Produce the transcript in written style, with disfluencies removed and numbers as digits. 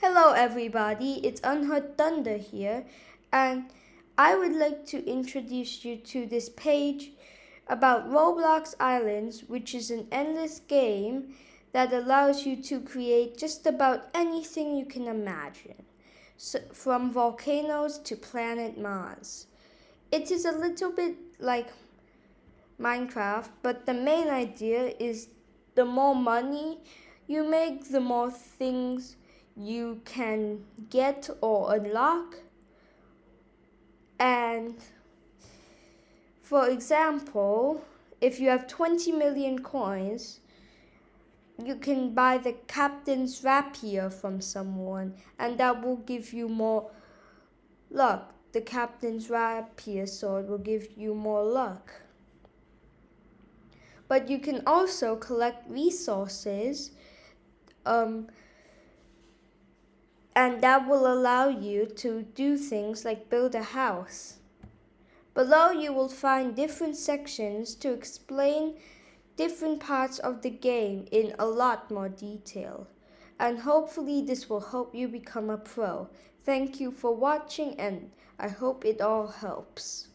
Hello everybody, it's Unheard Thunder here, and I would like to introduce you to this page about Roblox Islands, which is an endless game that allows you to create just about anything you can imagine, so, from volcanoes to planet Mars. It is a little bit like Minecraft, but the main idea is the more money you make, the more things you can get or unlock. And for example, if you have 20 million coins, you can buy the captain's rapier from someone, and that will give you more luck. The captain's rapier sword will give you more luck. But you can also collect resources, and that will allow you to do things like build a house. Below you will find different sections to explain different parts of the game in a lot more detail. And hopefully this will help you become a pro. Thank you for watching, and I hope it all helps.